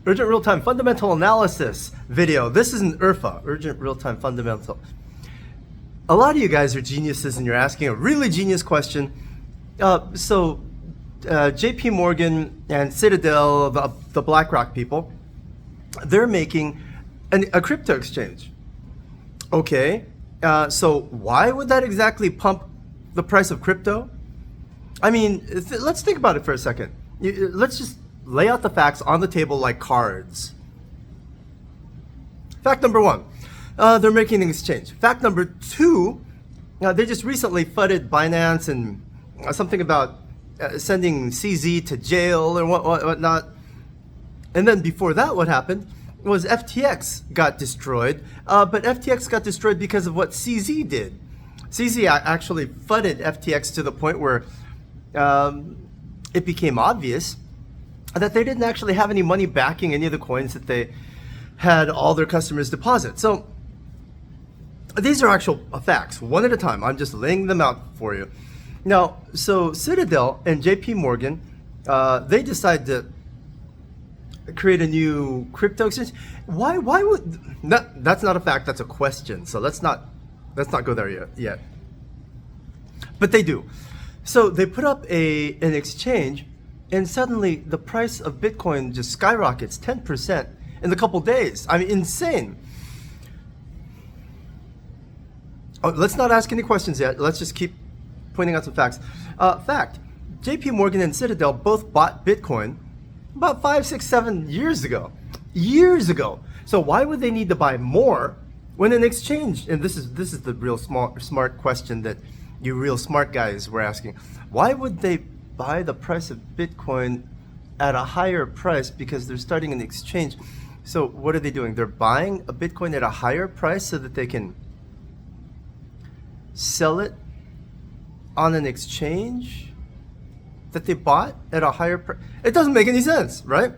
Urgent real-time fundamental analysis video. This is an URFA, urgent real-time fundamental. A lot of you guys are geniuses and you're asking a really genius question. JP Morgan and Citadel, the BlackRock people, they're making a crypto exchange. Okay, so why would that exactly pump the price of crypto? I mean, let's think about it for a second. Let's just lay out the facts on the table like cards. Fact number one, they're making an exchange. Fact number two, they just recently flooded Binance and something about sending CZ to jail and whatnot. And then before that, what happened was FTX got destroyed. But FTX got destroyed because of what CZ did. CZ actually flooded FTX to the point where it became obvious that they didn't actually have any money backing any of the coins that they had all their customers deposit. So these are actual facts, one at a time. I'm just laying them out for you. Now, so Citadel and JP Morgan, they decide to create a new crypto exchange. Why would that's not a fact, that's a question. So let's not go there yet. But they do. So they put up an exchange, and suddenly the price of Bitcoin just skyrockets 10% in a couple days. I mean, insane. Oh, let's not ask any questions yet. Let's just keep pointing out some facts. Fact, JP Morgan and Citadel both bought Bitcoin about 5, 6, 7 years ago. Years ago. So why would they need to buy more when an exchange, and this is the real smart question that you real smart guys were asking. Why would they buy the price of Bitcoin at a higher price because they're starting an exchange? So what are they doing? They're buying a Bitcoin at a higher price so that they can sell it on an exchange that they bought at a higher price. It doesn't make any sense, right?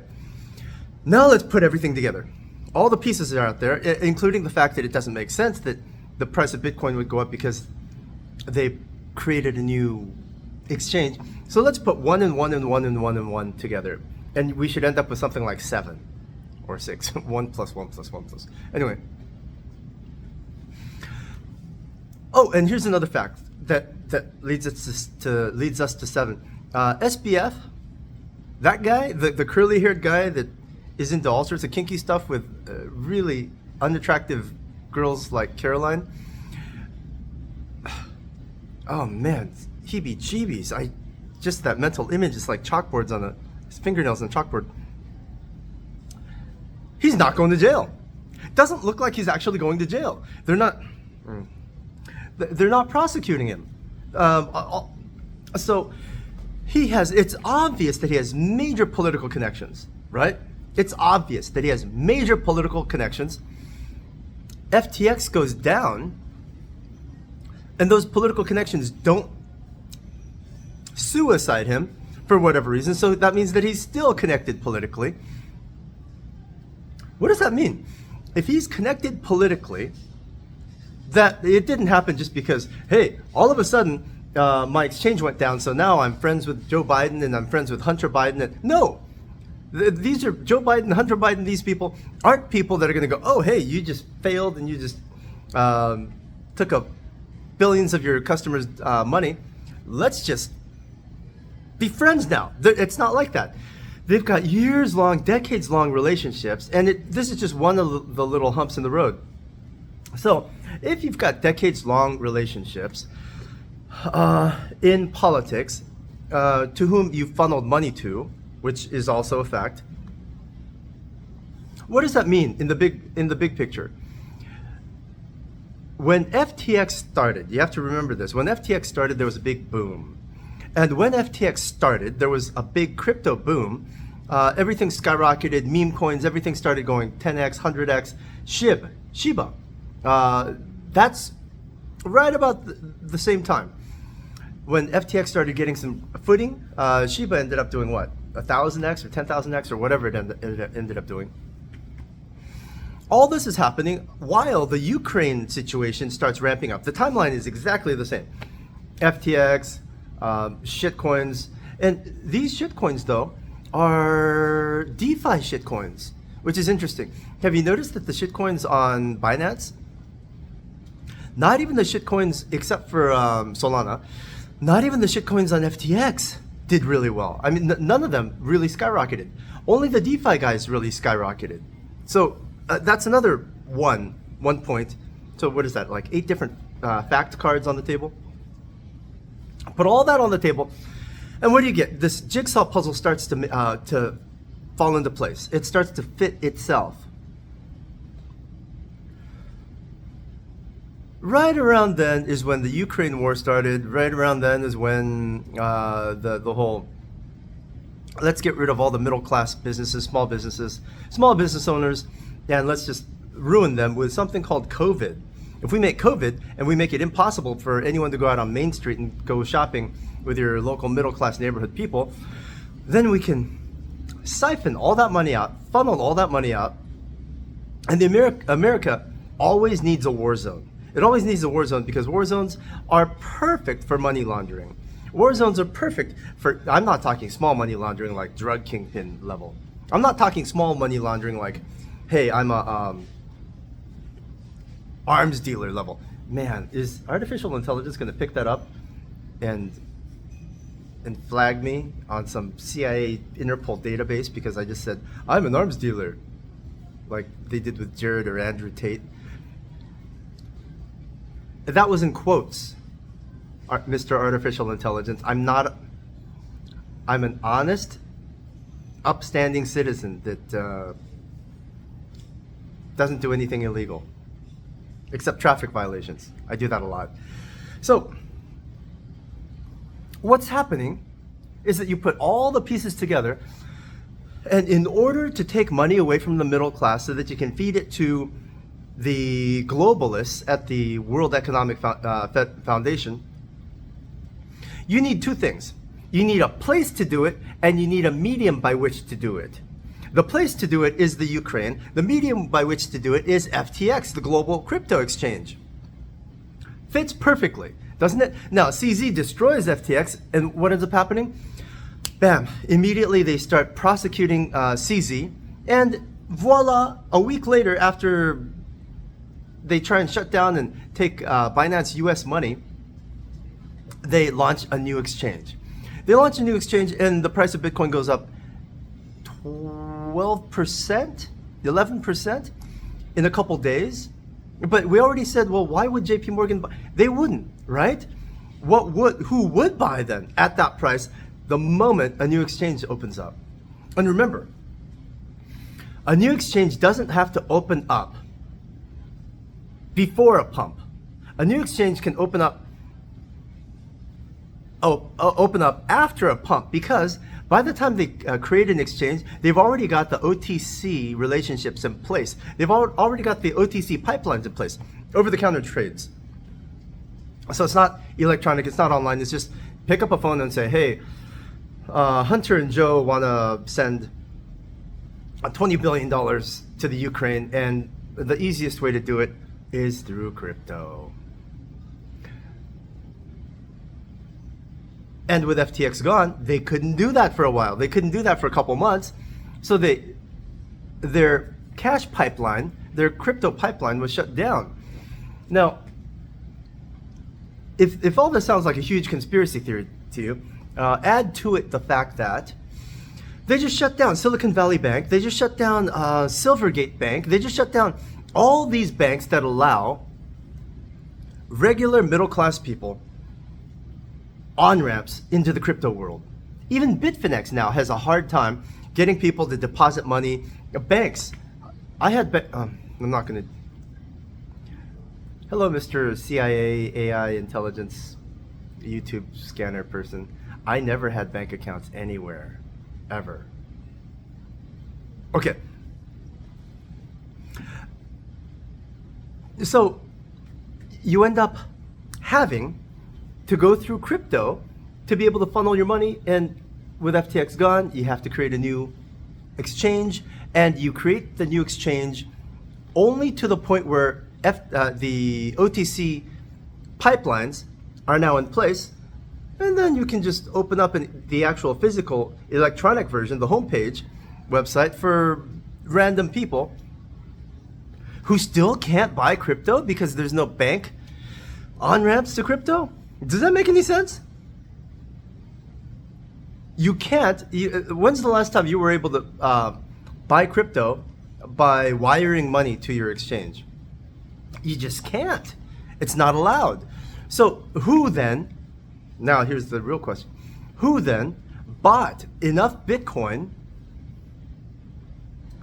Now let's put everything together. All the pieces are out there, including the fact that it doesn't make sense that the price of Bitcoin would go up because they created a new exchange. So let's put 1 and 1 and 1 and 1 and 1 together. And we should end up with something like 7 or 6. 1 plus 1 plus 1 plus. Anyway. Oh, and here's another fact that leads us to 7. SBF, that guy, the curly-haired guy that is into all sorts of kinky stuff with really unattractive girls like Caroline. Oh man, heebie-jeebies. Just that mental image is like chalkboards on his fingernails on a chalkboard. He's not going to jail. Doesn't look like he's actually going to jail. They're not prosecuting him. So it's obvious that he has major political connections, right? It's obvious that he has major political connections. FTX goes down, and those political connections don't suicide him for whatever reason. So that means that he's still connected politically. What does that mean? If he's connected politically, that it didn't happen just because, hey, all of a sudden my exchange went down, so now I'm friends with Joe Biden and I'm friends with Hunter Biden. No, these are Joe Biden, Hunter Biden. These people aren't people that are going to go, oh, hey, you just failed and you just took up billions of your customers' money. Let's just be friends now. It's not like that. They've got years-long, decades-long relationships, and this is just one of the little humps in the road. So if you've got decades-long relationships in politics, to whom you funneled money to, which is also a fact, what does that mean in the big picture? When FTX started, you have to remember this. When FTX started, there was a big boom. And when FTX started, there was a big crypto boom. Everything skyrocketed, meme coins, everything started going 10x, 100x. Shiba. That's right about the same time. When FTX started getting some footing, Shiba ended up doing what? 1,000x or 10,000x or whatever it ended up doing. All this is happening while the Ukraine situation starts ramping up. The timeline is exactly the same. FTX, shitcoins, and these shitcoins though are DeFi shitcoins, which is interesting. Have you noticed that the shitcoins on Binance, not even the shitcoins except for Solana, not even the shitcoins on FTX did really well. I mean, none of them really skyrocketed. Only the DeFi guys really skyrocketed. So that's another one point. So what is that, like 8 different fact cards on the table? Put all that on the table, and what do you get? This jigsaw puzzle starts to fall into place. It starts to fit itself. Right around then is when the Ukraine war started. Right around then is when the whole, let's get rid of all the middle class businesses, small business owners, and let's just ruin them with something called COVID. If we make COVID and we make it impossible for anyone to go out on Main Street and go shopping with your local middle class neighborhood people, then we can siphon all that money out, funnel all that money out, and America always needs a war zone. It always needs a war zone because war zones are perfect for money laundering. War zones are perfect for, I'm not talking small money laundering like drug kingpin level. I'm not talking small money laundering like, hey, I'm a arms dealer level. Man, is artificial intelligence going to pick that up and flag me on some CIA Interpol database because I just said, I'm an arms dealer, like they did with Jared or Andrew Tate? That was in quotes, Mr. Artificial Intelligence. I'm an honest, upstanding citizen that doesn't do anything illegal, except traffic violations. I do that a lot. So, what's happening is that you put all the pieces together, and in order to take money away from the middle class so that you can feed it to the globalists at the World Economic Foundation, you need 2 things. You need a place to do it, and you need a medium by which to do it. The place to do it is the Ukraine. The medium by which to do it is FTX, the global crypto exchange. Fits perfectly, doesn't it? Now, CZ destroys FTX, and what ends up happening? Bam, immediately they start prosecuting CZ, and voila, a week later, after they try and shut down and take Binance US money, they launch a new exchange. They launch a new exchange and the price of Bitcoin goes up 12%, 11% in a couple days. But we already said, well, why would JP Morgan buy? They wouldn't, right? Who would buy then at that price the moment a new exchange opens up? And remember, a new exchange doesn't have to open up before a pump. A new exchange can open up after a pump, because by the time they create an exchange, they've already got the OTC relationships in place. They've already got the OTC pipelines in place, over-the-counter trades. So it's not electronic, it's not online, it's just pick up a phone and say, hey, Hunter and Joe want to send $20 billion to the Ukraine, and the easiest way to do it is through crypto. And with FTX gone, they couldn't do that for a while. They couldn't do that for a couple months. So their cash pipeline, their crypto pipeline was shut down. Now, if all this sounds like a huge conspiracy theory to you, add to it the fact that they just shut down Silicon Valley Bank, they just shut down Silvergate Bank, they just shut down all these banks that allow regular middle-class people on-ramps into the crypto world. Even Bitfinex now has a hard time getting people to deposit money. Banks, I'm not going to. Hello, Mr. CIA AI intelligence YouTube scanner person. I never had bank accounts anywhere, ever. Okay. So you end up having to go through crypto to be able to funnel your money, and with FTX gone, you have to create a new exchange, and you create the new exchange only to the point where the OTC pipelines are now in place, And then you can just open up the actual physical electronic version, the homepage website for random people who still can't buy crypto because there's no bank on-ramps to crypto. Does that make any sense? You can't. When's the last time you were able to buy crypto by wiring money to your exchange? You just can't. It's not allowed. So who then, now here's the real question, who then bought enough Bitcoin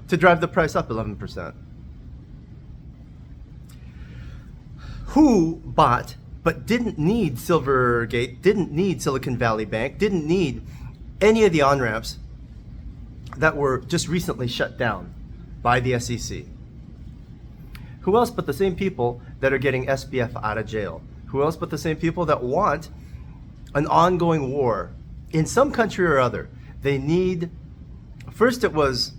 to drive the price up 11%? Who bought but didn't need Silvergate, didn't need Silicon Valley Bank, didn't need any of the on-ramps that were just recently shut down by the SEC? Who else but the same people that are getting SBF out of jail? Who else but the same people that want an ongoing war in some country or other? They need, first it was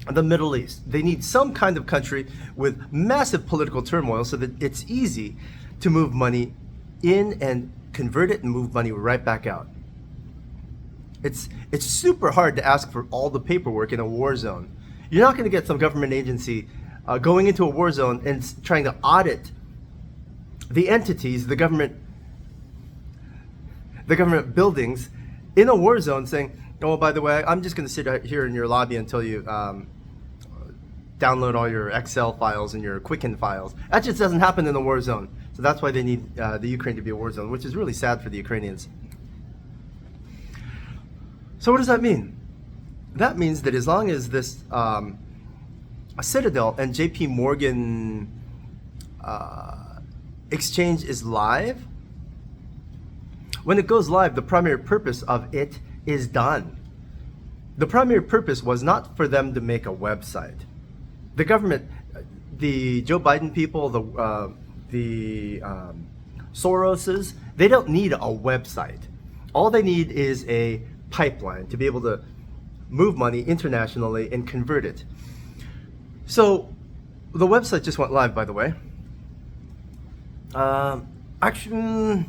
the Middle East. They need some kind of country with massive political turmoil so that it's easy to move money in and convert it and move money right back out. It's super hard to ask for all the paperwork in a war zone. You're not going to get some government agency going into a war zone and trying to audit the entities, the government buildings in a war zone, saying, "Oh, by the way, I'm just going to sit here in your lobby until you download all your Excel files and your Quicken files." That just doesn't happen in a war zone. So that's why they need the Ukraine to be a war zone, which is really sad for the Ukrainians. So what does that mean? That means that as long as this Citadel and JP Morgan exchange is live, when it goes live, the primary purpose of it is done. The primary purpose was not for them to make a website. The government, the Joe Biden people, the Soroses, they don't need a website. All they need is a pipeline to be able to move money internationally and convert it. So the website just went live, by the way. Actually,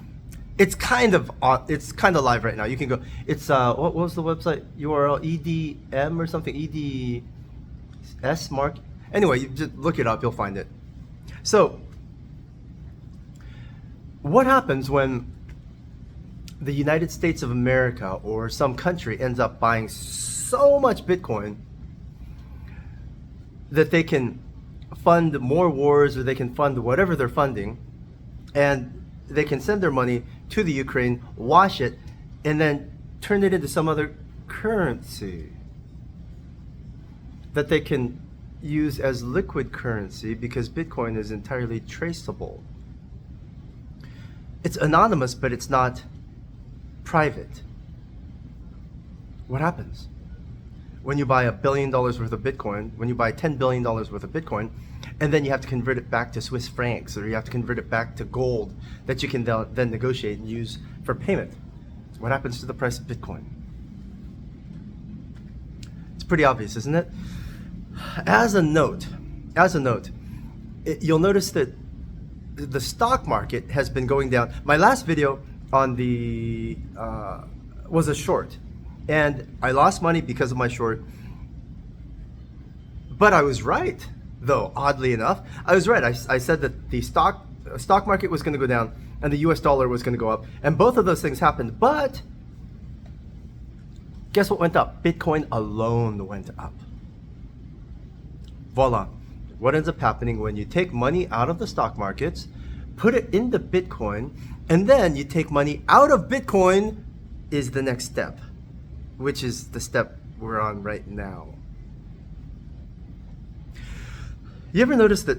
it's kind of live right now. You can go. It's what was the website URL? EDM or something? EDS mark. Anyway, you just look it up. You'll find it. So, what happens when the United States of America or some country ends up buying so much Bitcoin that they can fund more wars, or they can fund whatever they're funding, and they can send their money to the Ukraine, wash it, and then turn it into some other currency that they can use as liquid currency, because Bitcoin is entirely traceable. It's anonymous, but it's not private. What happens when you buy $1 billion worth of Bitcoin, when you buy $10 billion worth of Bitcoin, and then you have to convert it back to Swiss francs, or you have to convert it back to gold that you can then negotiate and use for payment? What happens to the price of Bitcoin? It's pretty obvious, isn't it? As a note, you'll notice that the stock market has been going down. My last video on the was a short, and I lost money because of my short. But I was right, though. Oddly enough, I was right. I said that the stock market was going to go down and the U.S. dollar was going to go up, and both of those things happened. But guess what went up? Bitcoin alone went up. Voila. What ends up happening when you take money out of the stock markets, put it into Bitcoin, and then you take money out of Bitcoin is the next step, which is the step we're on right now. You ever notice that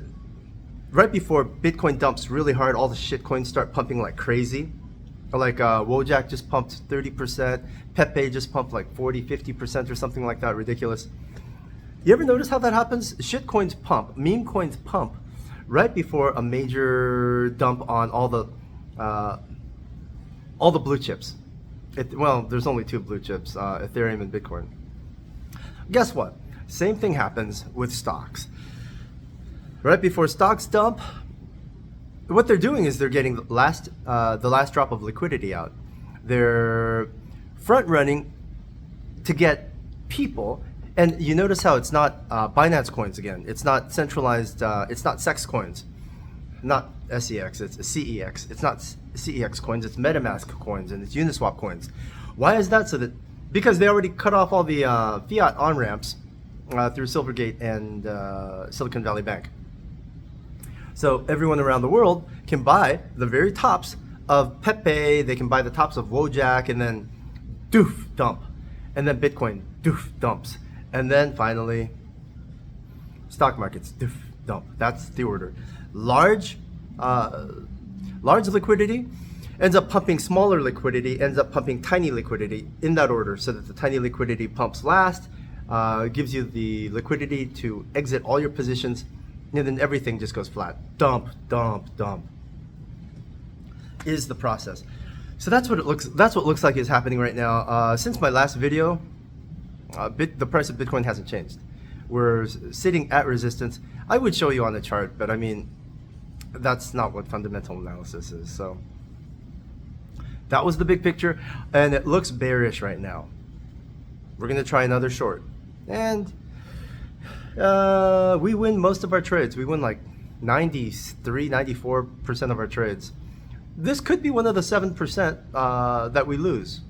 right before Bitcoin dumps really hard, all the shitcoins start pumping like crazy? Like Wojak just pumped 30%, Pepe just pumped like 40, 50% or something like that, ridiculous. You ever notice how that happens? Shitcoins pump, meme coins pump right before a major dump on all the blue chips. Well, there's only two blue chips, Ethereum and Bitcoin. Guess what? Same thing happens with stocks. Right before stocks dump, what they're doing is they're getting the last drop of liquidity out. They're front running to get people. And you notice how it's not Binance coins again. It's not centralized. It's not SEX coins, not SEX. It's CEX. It's not CEX coins. It's MetaMask coins and it's Uniswap coins. Why is that? Because they already cut off all the fiat on ramps through Silvergate and Silicon Valley Bank. So everyone around the world can buy the very tops of Pepe. They can buy the tops of Wojak, and then doof dump, and then Bitcoin doof dumps. And then finally, stock markets, doof, dump. That's the order. Large liquidity ends up pumping smaller liquidity, ends up pumping tiny liquidity in that order, so that the tiny liquidity pumps last, gives you the liquidity to exit all your positions, and then everything just goes flat. Dump, dump, dump is the process. So that's what it looks. That's what looks like is happening right now. Since my last video. The price of Bitcoin hasn't changed. We're sitting at resistance. I would show you on the chart, but I mean, that's not what fundamental analysis is. So that was the big picture, and it looks bearish right now. We're gonna try another short, and we win most of our trades. We win like 93, 94% of our trades. This could be one of the 7% that we lose.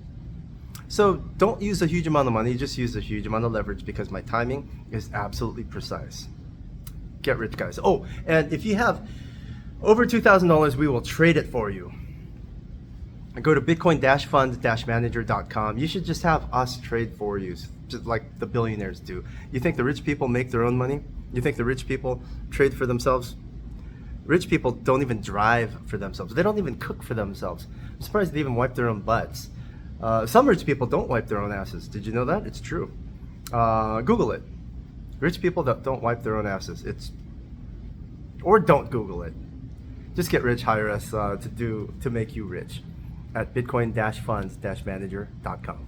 So don't use a huge amount of money, just use a huge amount of leverage, because my timing is absolutely precise. Get rich, guys. Oh, and if you have over $2,000, we will trade it for you. Go to bitcoin-fund-manager.com. You should just have us trade for you, just like the billionaires do. You think the rich people make their own money? You think the rich people trade for themselves? Rich people don't even drive for themselves. They don't even cook for themselves. I'm surprised they even wipe their own butts. Some rich people don't wipe their own asses. Did you know that? It's true. Google it. Rich people that don't wipe their own asses. Or don't Google it. Just get rich, hire us to make you rich at bitcoin-funds-manager.com.